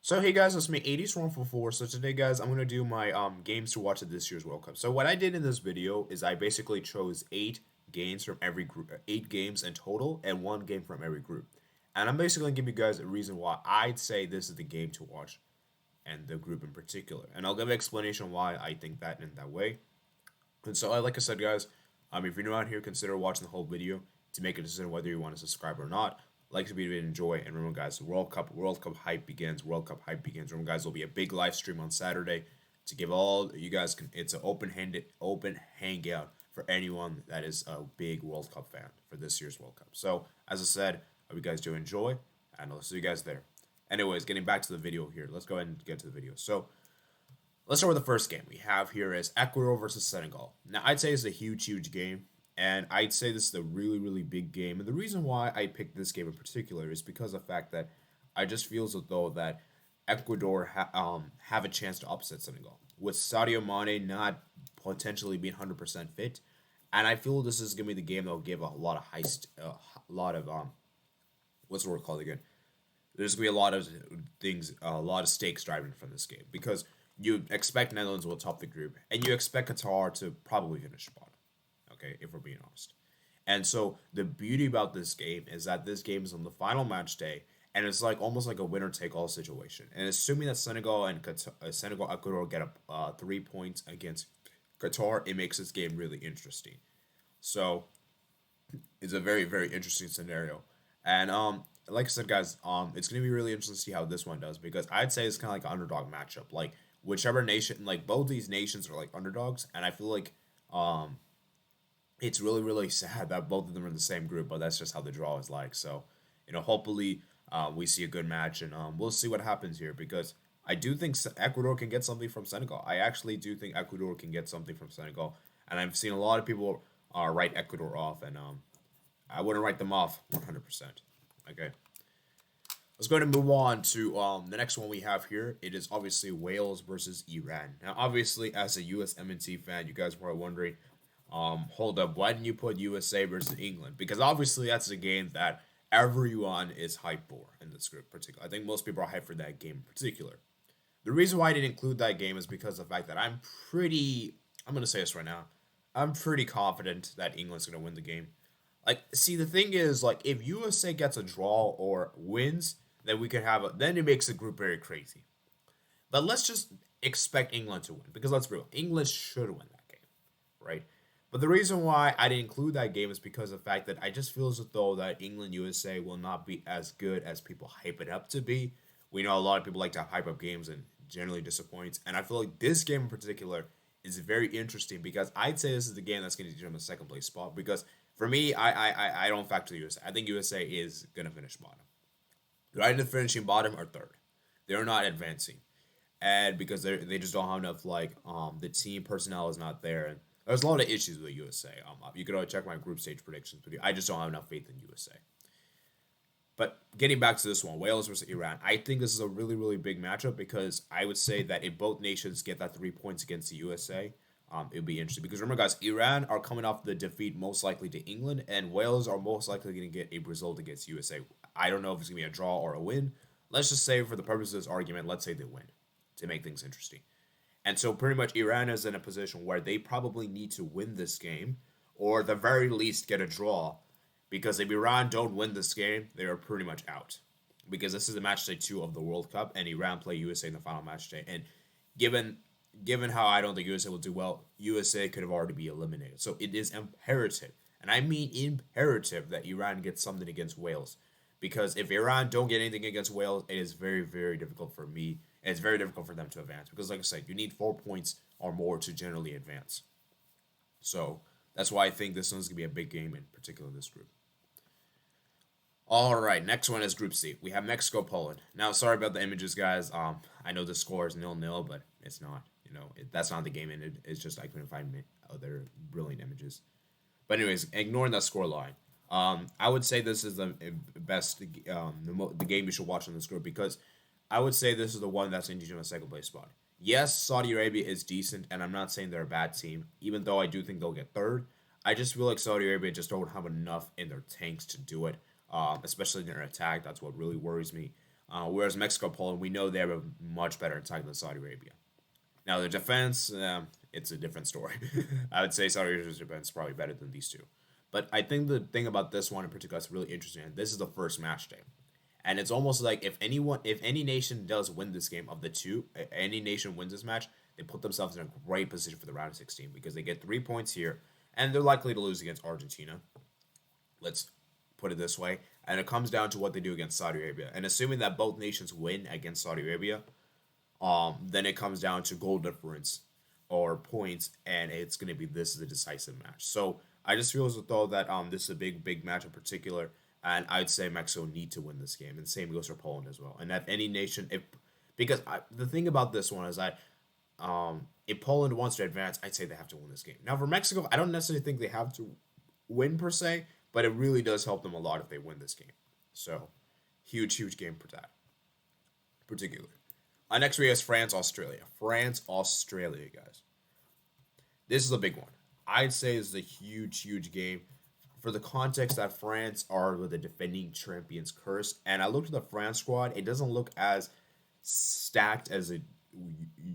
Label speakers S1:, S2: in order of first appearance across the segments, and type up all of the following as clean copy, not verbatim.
S1: So hey guys, it's me 80s144. So today guys, I'm gonna do my games to watch at this year's World Cup. So what I did in this video is I basically chose 8 games from every group, 8 games in total, and 1 game from every group. And I'm basically gonna give you guys a reason why I'd say this is the game to watch, and the group in particular. And I'll give an explanation why I think that in that way. And so, like I said, guys, if you're new out here, consider watching the whole video to make a decision whether you want to subscribe or not. Like to be to enjoy, and remember, guys, World Cup hype begins. World Cup hype begins. Remember, guys, there'll be a big live stream on Saturday to give all you guys can. It's an open hangout for anyone that is a big World Cup fan for this year's World Cup. So, as I said, I hope you guys do enjoy, and I'll see you guys there. Anyways, getting back to the video here, let's go ahead and get to the video. So, let's start with the first game we have here is Ecuador versus Senegal. Now, I'd say it's a huge game, and I'd say this is a really big game. And the reason why I picked this game in particular is because of the fact that I just feel as though that Ecuador have a chance to upset Senegal with Sadio Mane not potentially being 100% fit, and I feel this is gonna be the game that will give a lot of a lot of what's the word called again? There's gonna be a lot of things, a lot of stakes driving from this game because you expect Netherlands will top the group, and you expect Qatar to probably finish bottom. Okay, if we're being honest. And so the beauty about this game is that this game is on the final match day, and it's like almost like a winner take all situation. And assuming that Senegal Ecuador get up 3 points against Qatar, it makes this game really interesting. So it's a very interesting scenario. And like I said, guys, it's gonna be really interesting to see how this one does because I'd say it's kind of like an underdog matchup. Like whichever nation, like both these nations are like underdogs, and I feel like it's really sad that both of them are in the same group, but that's just how the draw is like. So, hopefully we see a good match, and we'll see what happens here because I do think Ecuador can get something from Senegal. I actually do think Ecuador can get something from Senegal, and I've seen a lot of people write Ecuador off, and I wouldn't write them off 100%. Okay. Let's go ahead and move on to the next one we have here. It is obviously Wales versus Iran. Now, obviously, as a USMNT fan, you guys were wondering, hold up, why didn't you put USA versus England? Because obviously that's a game that everyone is hyped for in this group, particularly. I think most people are hyped for that game in particular. The reason why I didn't include that game is because of the fact that I'm gonna say this right now, I'm pretty confident that England's gonna win the game. Like, see, the thing is, like, if USA gets a draw or wins, then we could then it makes the group very crazy. But let's just expect England to win because let's be real, England should win that game, right? But the reason why I didn't include that game is because of the fact that I just feel as though that England USA will not be as good as people hype it up to be. We know a lot of people like to hype up games and generally disappoints. And I feel like this game in particular is very interesting because I'd say this is the game that's going to determine the second place spot. Because for me, I don't factor the USA. I think USA is going to finish bottom. They're either finishing bottom or third. They're not advancing, and because they just don't have enough the team personnel is not there, and there's a lot of issues with USA. You could always check my group stage predictions, but I just don't have enough faith in USA. But getting back to this one, Wales versus Iran, I think this is a really big matchup because I would say that if both nations get that 3 points against the USA, it would be interesting. Because remember, guys, Iran are coming off the defeat most likely to England, and Wales are most likely going to get a result against USA. I don't know if it's going to be a draw or a win. Let's just say, for the purposes of this argument, let's say they win to make things interesting. And so, pretty much, Iran is in a position where they probably need to win this game, or at the very least, get a draw. Because if Iran don't win this game, they are pretty much out. Because this is the match day 2 of the World Cup, and Iran play USA in the final match day. And given how I don't think USA will do well, USA could have already been eliminated. So it is imperative, and I mean imperative, that Iran gets something against Wales. Because if Iran don't get anything against Wales, it is very difficult for me. And it's very difficult for them to advance. Because like I said, you need 4 points or more to generally advance. So that's why I think this one's going to be a big game, in particular this group. All right, next one is Group C. We have Mexico, Poland. Now, sorry about the images, guys. I know the score is 0-0, but it's not. That's not the game ended. It's just I couldn't find other brilliant images. But anyways, ignoring that score line, I would say this is the best, the game you should watch in this group because I would say this is the one that's in the second place spot. Yes, Saudi Arabia is decent, and I'm not saying they're a bad team, even though I do think they'll get third. I just feel like Saudi Arabia just don't have enough in their tanks to do it, especially in their attack. That's what really worries me. Whereas Mexico, Poland, we know they have a much better attack than Saudi Arabia. Now the defense, it's a different story. I would say Saudi Arabia's defense is probably better than these two. But I think the thing about this one in particular is really interesting. And this is the first match day, and it's almost like if any nation does win this game of the two, any nation wins this match, they put themselves in a great position for the round of 16 because they get 3 points here, and they're likely to lose against Argentina. Let's put it this way, and it comes down to what they do against Saudi Arabia. And assuming that both nations win against Saudi Arabia, then it comes down to goal difference or points, and it's going to be this is a decisive match. So I just feel as though that this is a big match in particular, and I'd say Mexico need to win this game, and same goes for Poland as well. And if any nation, if because the thing about this one is that if Poland wants to advance, I'd say they have to win this game. Now for Mexico, I don't necessarily think they have to win per se, but it really does help them a lot if they win this game. So huge game for that, particularly. Next we have France, Australia. France, Australia, guys. This is a big one. I'd say this is a huge game. For the context that France are the defending champions cursed, and I looked at the France squad, it doesn't look as stacked as it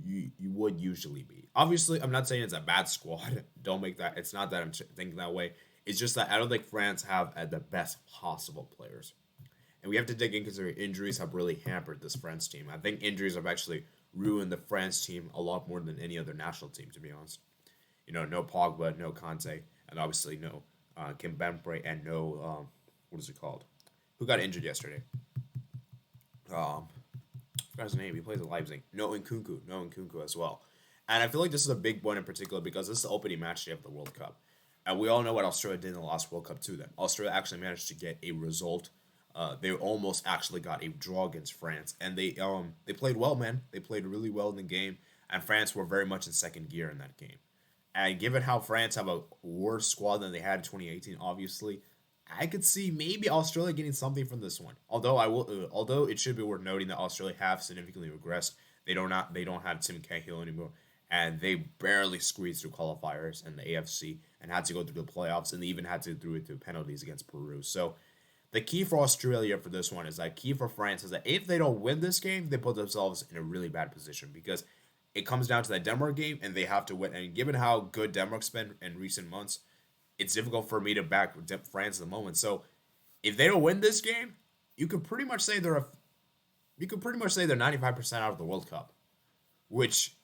S1: you would usually be. Obviously, I'm not saying it's a bad squad. Don't make that. It's not that I'm thinking that way. It's just that I don't think France have the best possible players. And we have to take in consideration injuries have really hampered this France team. I think injuries have actually ruined the France team a lot more than any other national team, to be honest. No Pogba, no Conte, and obviously no Kimpembe, and no, what is it called? Who got injured yesterday? I forgot his name. He plays at Leipzig. No Nkunku as well. And I feel like this is a big one in particular because this is the opening match day of the World Cup. And we all know what Australia did in the last World Cup too. Then Australia actually managed to get a result. They almost actually got a draw against France, and they played well, man. They played really well in the game, and France were very much in second gear in that game. And given how France have a worse squad than they had in 2018, obviously, I could see maybe Australia getting something from this one. Although it should be worth noting that Australia have significantly regressed. They don't have Tim Cahill anymore, and they barely squeezed through qualifiers in the AFC and had to go through the playoffs, and they even had to do it through penalties against Peru. So the key for Australia for this one is that key for France is that if they don't win this game, they put themselves in a really bad position because it comes down to that Denmark game and they have to win. And given how good Denmark's been in recent months, it's difficult for me to back France at the moment. So if they don't win this game, you could pretty much say they're 95% out of the World Cup, which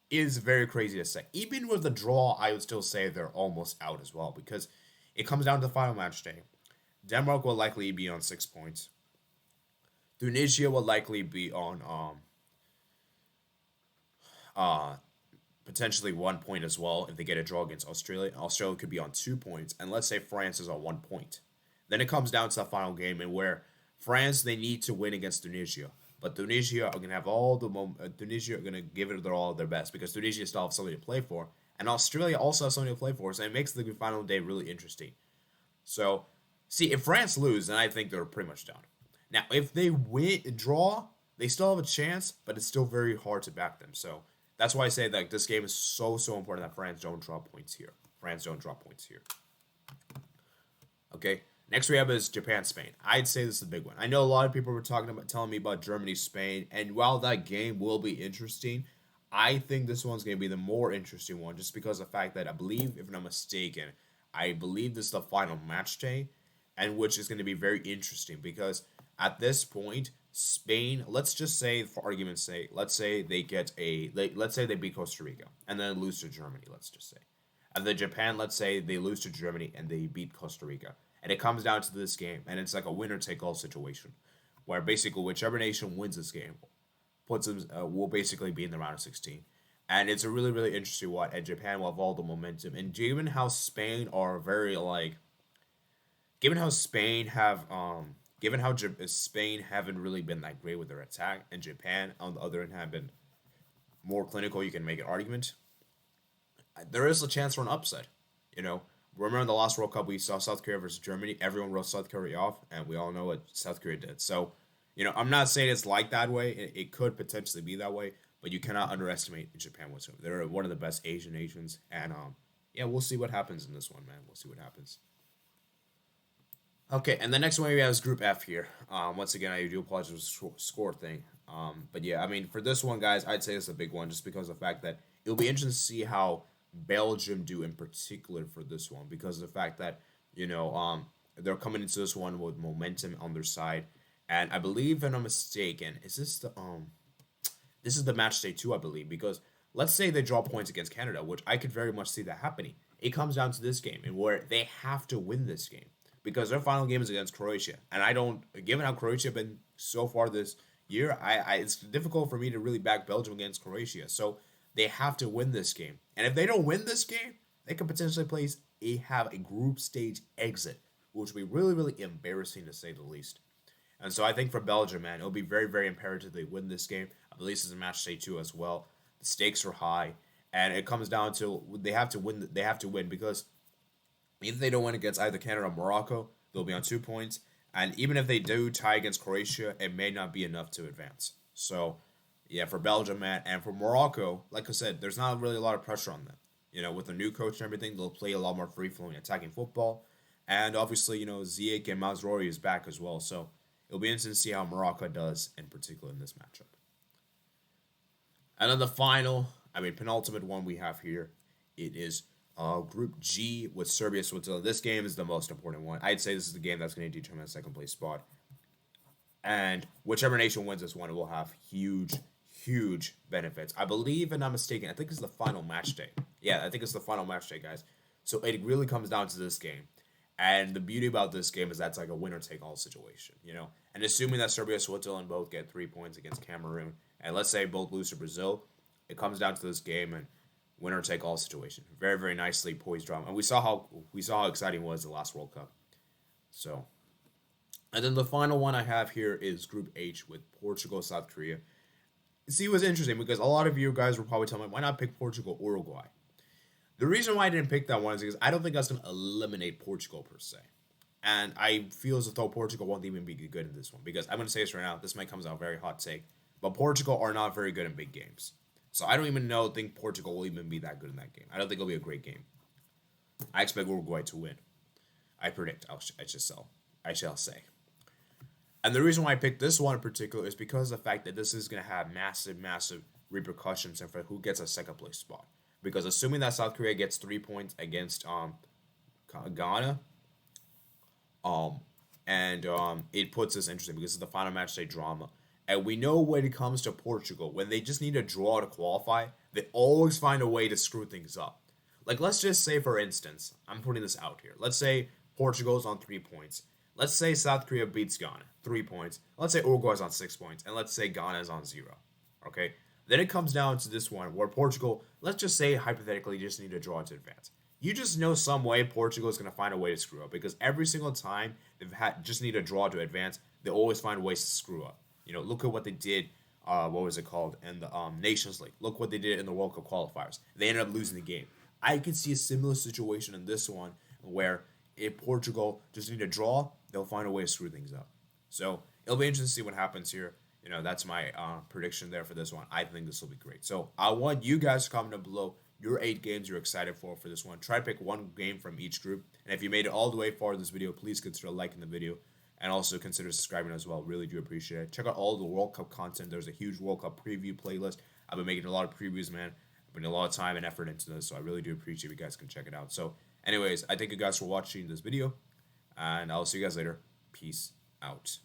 S1: is very crazy to say. Even with the draw, I would still say they're almost out as well because it comes down to the final match day. Denmark will likely be on 6 points. Tunisia will likely be on potentially 1 point as well if they get a draw against Australia. Australia could be on 2 points, and let's say France is on 1 point. Then it comes down to the final game, and where France they need to win against Tunisia, but Tunisia are gonna have all the Tunisia are gonna give it their best because Tunisia still have something to play for, and Australia also has something to play for, so it makes the final day really interesting. So. See, if France lose, then I think they're pretty much done. Now, if they draw, they still have a chance, but it's still very hard to back them. So that's why I say that this game is so important that France don't drop points here. Okay. Next we have is Japan, Spain. I'd say this is a big one. I know a lot of people were telling me about Germany, Spain, and while that game will be interesting, I think this one's going to be the more interesting one just because of the fact that I believe, if I'm not mistaken, I believe this is the final match day. And which is going to be very interesting because at this point, Spain, let's just say for argument's sake, let's say they beat Costa Rica and then lose to Germany, let's just say. And then Japan, let's say they lose to Germany and they beat Costa Rica. And it comes down to this game, and it's like a winner-take-all situation where basically whichever nation wins this game will basically be in the round of 16. And it's a really interesting one, and Japan will have all the momentum. And given how Spain are very given how Spain haven't really been that great with their attack, and Japan on the other hand have been more clinical, you can make an argument. There is a chance for an upset. Remember in the last World Cup we saw South Korea versus Germany. Everyone wrote South Korea off, and we all know what South Korea did. So, I'm not saying it's like that way. It could potentially be that way, but you cannot underestimate Japan whatsoever. They're one of the best Asian nations, and we'll see what happens in this one, man. We'll see what happens. Okay, and the next one we have is Group F here. Once again, I do apologize for the score thing. But yeah, I mean, for this one, guys, I'd say it's a big one just because of the fact that it'll be interesting to see how Belgium do in particular for this one because of the fact that, they're coming into this one with momentum on their side. And I believe, if I'm not mistaken, this is the match day two, I believe, because let's say they draw points against Canada, which I could very much see that happening. It comes down to this game, and where they have to win this game because their final game is against Croatia, and I don't. Given how Croatia have been so far this year, it's difficult for me to really back Belgium against Croatia. So they have to win this game, and if they don't win this game, they could potentially have a group stage exit, which would be really really embarrassing to say the least. And so I think for Belgium, man, it'll be very, very imperative they win this game. I believe this is a match day two as well. The stakes are high, and it comes down to they have to win. They have to win because even if they don't win against either Canada or Morocco, they'll be on 2 points. And even if they do tie against Croatia, it may not be enough to advance. So, yeah, for Belgium, man, and for Morocco, like I said, there's not really a lot of pressure on them. With a new coach and everything, they'll play a lot more free flowing attacking football. And obviously, Ziyech and Mazraoui is back as well. So it'll be interesting to see how Morocco does in particular in this matchup. And then the final, penultimate one we have here, it is Group G with Serbia, Switzerland. This game is the most important one. I'd say this is the game that's going to determine the second place spot. And whichever nation wins this one, it will have huge, huge benefits. I believe, and I'm mistaken, I think it's the final match day. Yeah, I think it's the final match day, guys. So it really comes down to this game. And the beauty about this game is that's like a winner take all situation. And assuming that Serbia and Switzerland both get 3 points against Cameroon, and let's say both lose to Brazil, it comes down to this game and winner take all situation. Very, very nicely poised drama. And we saw how exciting it was the last World Cup. So, and then the final one I have here is Group H with Portugal, South Korea. See, it was interesting because a lot of you guys were probably telling me, why not pick Portugal, Uruguay? The reason why I didn't pick that one is because I don't think that's going to eliminate Portugal per se. And I feel as though Portugal won't even be good in this one. Because I'm going to say this right now. This might come out very hot take. But Portugal are not very good in big games. So I don't even think Portugal will even be that good in that game. I don't think it'll be a great game. I expect Uruguay to win. I predict. I shall say. And the reason why I picked this one in particular is because of the fact that this is going to have massive, massive repercussions for who gets a second place spot. Because assuming that South Korea gets 3 points against Ghana, it puts us interesting because it's the final match day drama. And we know when it comes to Portugal, when they just need a draw to qualify, they always find a way to screw things up. Like, let's just say, for instance, I'm putting this out here. Let's say Portugal's on 3 points. Let's say South Korea beats Ghana, 3 points. Let's say Uruguay's on 6 points. And let's say Ghana's on 0. Okay? Then it comes down to this one where Portugal, let's just say hypothetically, just need a draw to advance. You just know some way Portugal is going to find a way to screw up because every single time just need a draw to advance, they always find ways to screw up. Look at what they did. What was it called in the Nations League? Look what they did in the World Cup qualifiers. They ended up losing the game. I could see a similar situation in this one where if Portugal just need a draw, they'll find a way to screw things up. So it'll be interesting to see what happens here. That's my prediction there for this one. I think this will be great. So I want you guys to comment down below your 8 games you're excited for this one. Try to pick one game from each group. And if you made it all the way far in this video, please consider liking the video. And also consider subscribing as well. Really do appreciate it. Check out all the World Cup content. There's a huge World Cup preview playlist. I've been making a lot of previews, man. I've putting a lot of time and effort into this. So I really do appreciate if you guys can check it out. So anyways, I thank you guys for watching this video. And I'll see you guys later. Peace out.